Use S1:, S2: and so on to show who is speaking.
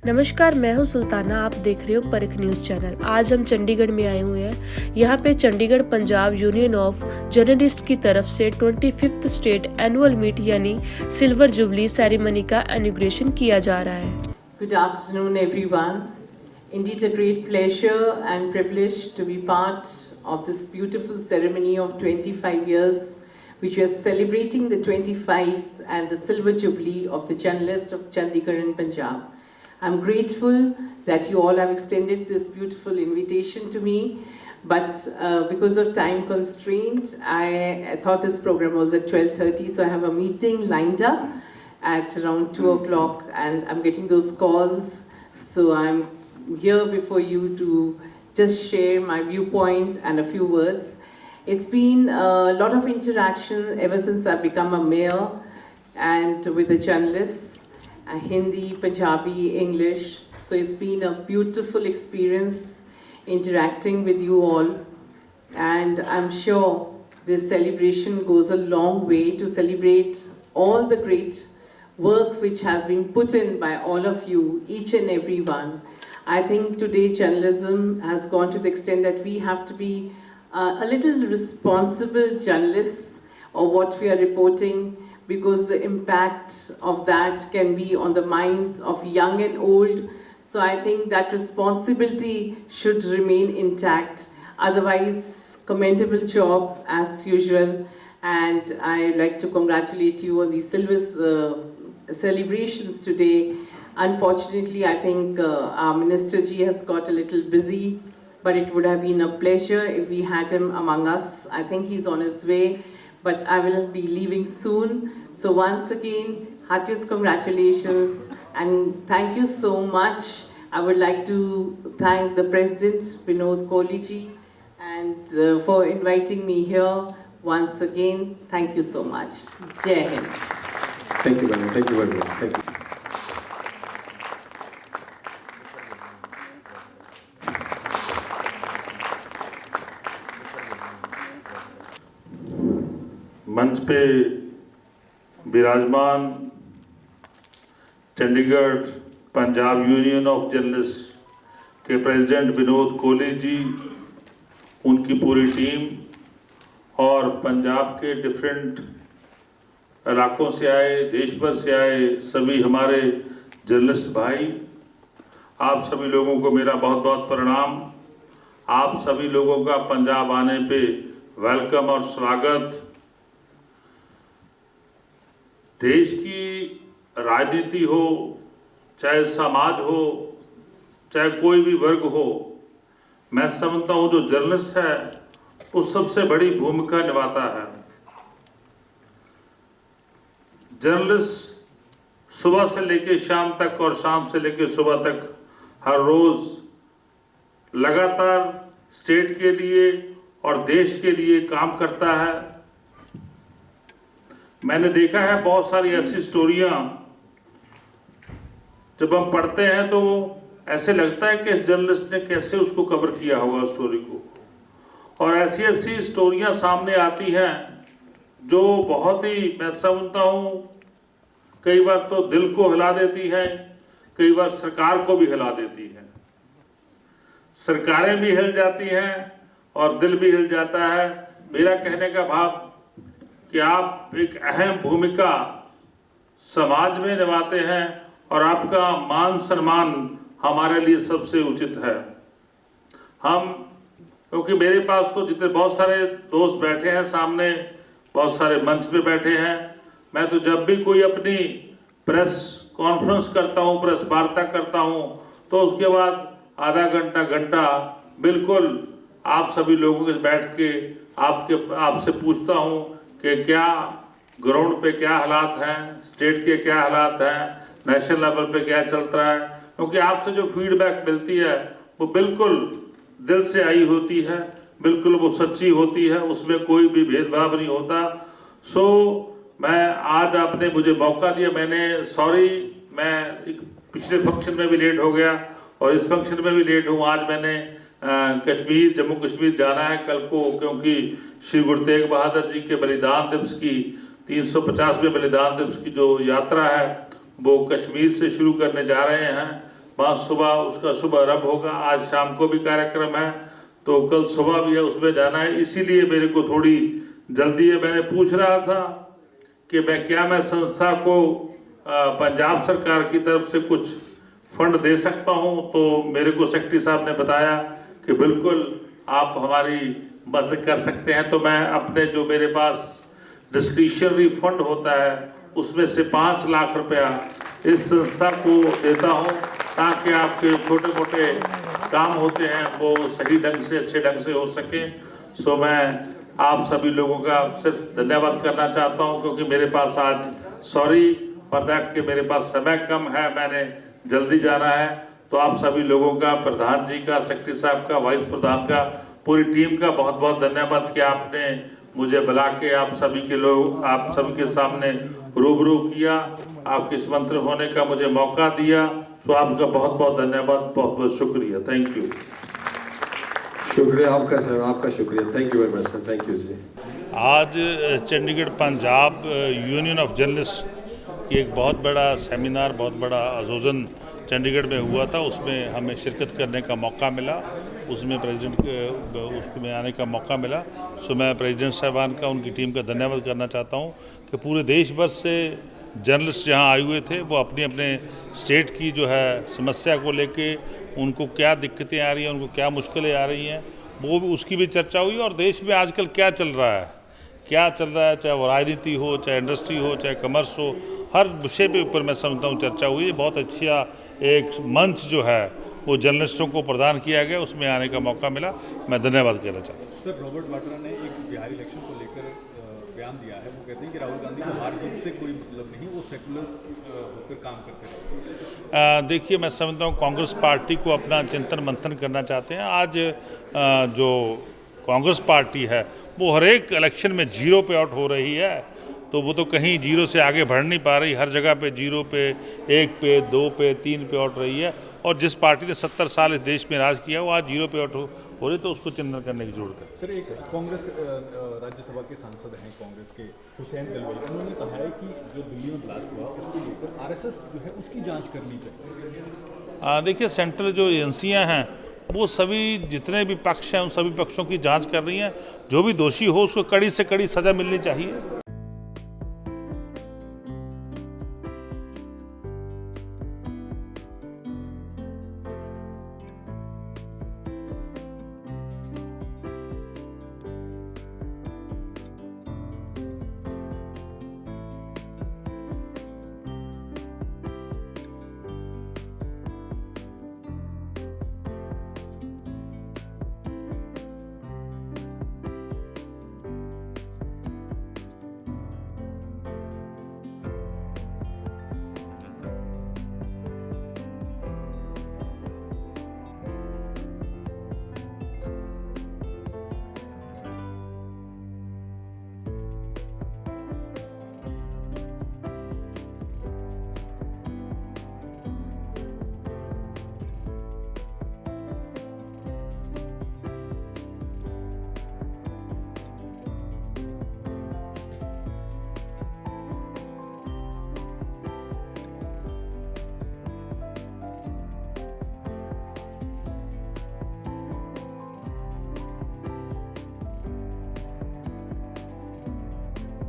S1: नमस्कार, मैं हूं सुल्ताना। आप देख रहे हो परख न्यूज़ चैनल। आज हम चंडीगढ़ में आए हुए हैं। यहाँ पे Chandigarh Punjab union of journalist की तरफ से 25th स्टेट एनुअल मीट यानी सिल्वर जुबली सेरेमनी का इनॉग्रेशन किया जा रहा है।
S2: Good afternoon, everyone. Indeed, a great pleasure and privilege to be part of this beautiful ceremony of 25 years, which we are celebrating the 25th and the Silver Jubilee of the journalist of Chandigarh and Punjab. I'm grateful that you all have extended this beautiful invitation to me, but because of time constraint, I thought this program was at 12:30, so I have a meeting lined up at around 2 o'clock, and I'm getting those calls, so I'm here before you to just share my viewpoint and a few words. It's been a lot of interaction ever since I've become a mayor and with the journalists, Hindi, Punjabi, English. So it's been a beautiful experience interacting with you all, and I'm sure this celebration goes a long way to celebrate all the great work which has been put in by all of you, each and every one. I think today journalism has gone to the extent that we have to be a little responsible journalists of what we are reporting, because the impact of that can be on the minds of young and old. So I think that responsibility should remain intact. Otherwise, commendable job as usual, and I'd like to congratulate you on the silver celebrations today. Unfortunately, I think our Minister Ji has got a little busy, but it would have been a pleasure if we had him among us. I think he's on his way, but I will be leaving soon. So once again, heartiest congratulations and thank you so much. I would like to thank the President, Vinod Kohli ji, and for inviting me here once again. Thank you so much. Jai Hind.
S3: Thank you very much. Thank you very much. Thank you.
S4: मंच पे विराजमान Chandigarh Punjab union of journalist के president Vinod Kohli ji, उनकी पूरी team और पंजाब के different इलाकों से आए, देश भर से आए सभी हमारे जर्नलिस्ट भाई, आप सभी लोगों को मेरा बहुत बहुत प्रणाम। आप सभी लोगों का पंजाब आने पे वेलकम और स्वागत। देश की राजनीति हो, चाहे समाज हो, चाहे कोई भी वर्ग हो, मैं समझता हूँ जो जर्नलिस्ट है वो सबसे बड़ी भूमिका निभाता है। जर्नलिस्ट सुबह से लेकर शाम तक और शाम से लेकर सुबह तक हर रोज लगातार स्टेट के लिए और देश के लिए काम करता है। मैंने देखा है बहुत सारी ऐसी स्टोरियां जब हम पढ़ते हैं तो ऐसे लगता है कि इस जर्नलिस्ट ने कैसे उसको कवर किया होगा स्टोरी को, और ऐसी ऐसी स्टोरियां सामने आती हैं जो बहुत ही, मैं समझता हूं, कई बार तो दिल को हिला देती है, कई बार सरकार को भी हिला देती है। सरकारें भी हिल जाती हैं और दिल भी हिल जाता है। मेरा कहने का भाव कि आप एक अहम भूमिका समाज में निभाते हैं और आपका मान सम्मान हमारे लिए सबसे उचित है। हम, क्योंकि मेरे पास तो जितने बहुत सारे दोस्त बैठे हैं सामने, बहुत सारे मंच पे बैठे हैं, मैं तो जब भी कोई अपनी प्रेस कॉन्फ्रेंस करता हूँ, प्रेस वार्ता करता हूँ, तो उसके बाद आधा घंटा घंटा बिल्कुल आप सभी लोगों के बैठ के आपसे पूछता हूँ कि क्या ग्राउंड पे क्या हालात हैं, स्टेट के क्या हालात हैं, नेशनल लेवल पे क्या चल रहा है, क्योंकि आपसे जो फीडबैक मिलती है वो बिल्कुल दिल से आई होती है, बिल्कुल वो सच्ची होती है, उसमें कोई भी भेदभाव नहीं होता। सो मैं आज आपने मुझे मौका दिया, मैं पिछले फंक्शन में भी लेट हो गया और इस फंक्शन में भी लेट हूँ। आज मैंने जम्मू कश्मीर जाना है कल को, क्योंकि श्री गुरु तेग बहादुर जी के बलिदान दिवस की 350वें बलिदान दिवस की जो यात्रा है वो कश्मीर से शुरू करने जा रहे हैं। वहाँ सुबह उसका शुभारंभ होगा। आज शाम को भी कार्यक्रम है, तो कल सुबह भी है, उसमें जाना है, इसीलिए मेरे को थोड़ी जल्दी है। मैंने पूछ रहा था कि मैं संस्था को पंजाब सरकार की तरफ से कुछ फंड दे सकता हूं, तो मेरे को सेक्रेटरी साहब ने बताया कि बिल्कुल आप हमारी मदद कर सकते हैं। तो मैं अपने जो मेरे पास डिस्क्रिशनरी फंड होता है उसमें से 5 लाख रुपया इस संस्था को देता हूं, ताकि आपके छोटे मोटे काम होते हैं वो सही ढंग से, अच्छे ढंग से हो सके। सो मैं आप सभी लोगों का सिर्फ धन्यवाद करना चाहता हूं, क्योंकि मेरे पास आज सॉरी फॉर दैट कि मेरे पास समय कम है, मैंने जल्दी जाना है। तो आप सभी लोगों का, प्रधान जी का, सेक्रेटरी साहब का, वाइस प्रधान का, पूरी टीम का बहुत बहुत धन्यवाद कि आपने मुझे बुला के आप सभी के सामने रूबरू किया, आपके इस मंत्री होने का मुझे मौका दिया। तो आपका बहुत बहुत धन्यवाद, बहुत बहुत शुक्रिया। Thank you.
S3: शुक्रिया आपका सर, आपका शुक्रिया। Thank you very much sir, thank you ji.
S5: आज Chandigarh Punjab union of journalist की एक बहुत बड़ा सेमिनार, बहुत बड़ा आयोजन चंडीगढ़ में हुआ था। उसमें हमें शिरकत करने का मौका मिला, उसमें उसमें आने का मौका मिला। सो मैं प्रेसिडेंट साहबान का, उनकी टीम का धन्यवाद करना चाहता हूँ कि पूरे देश भर से जर्नलिस्ट जहाँ आए हुए थे, वो अपने अपने स्टेट की जो है समस्या को लेके, उनको क्या दिक्कतें आ रही हैं, उनको क्या मुश्किलें आ रही हैं, वो भी उसकी भी चर्चा हुई। और देश में आजकल क्या चल रहा है, चाहे वो राजनीति हो, चाहे इंडस्ट्री हो, चाहे कमर्स हो, हर विषय पे ऊपर मैं समझता हूँ चर्चा हुई। बहुत अच्छा एक मंच जो है वो जर्नलिस्टों को प्रदान किया गया, उसमें आने का मौका मिला। मैं धन्यवाद कहना चाहता हूँ।
S6: सर, रॉबर्ट वाड्रा ने एक बिहार इलेक्शन को लेकर बयान दिया है। वो कहते हैं कि राहुल गांधी को हार जीत से कोई मतलब नहीं, वो सेकुलर होकर काम करते हैं।
S5: देखिए, मैं समझता हूँ कांग्रेस पार्टी को अपना चिंतन मंथन करना चाहते हैं। आज जो कांग्रेस पार्टी है वो हर एक इलेक्शन में 0 पे आउट हो रही है, तो वो तो कहीं 0 से आगे बढ़ नहीं पा रही। हर जगह पे 0 पे, 1 पे, 2 पे, 3 पे आउट रही है। और जिस पार्टी ने 70 साल इस देश में राज किया वो आज 0 पे आउट हो रही, तो उसको चिंतन करने की जरूरत है।
S6: सर, एक कांग्रेस राज्यसभा के सांसद हैं कांग्रेस के, हुसैन दलवाई, उन्होंने कहा है कि जो दिल्ली में ब्लास्ट हुआ उसको लेकर आरएसएस जो है उसकी जांच करनी चाहिए।
S5: देखिए, सेंट्रल जो एजेंसियाँ हैं वो सभी जितने भी पक्ष हैं उन सभी पक्षों की जांच कर रही हैं। जो भी दोषी हो उसको कड़ी से कड़ी सज़ा मिलनी चाहिए।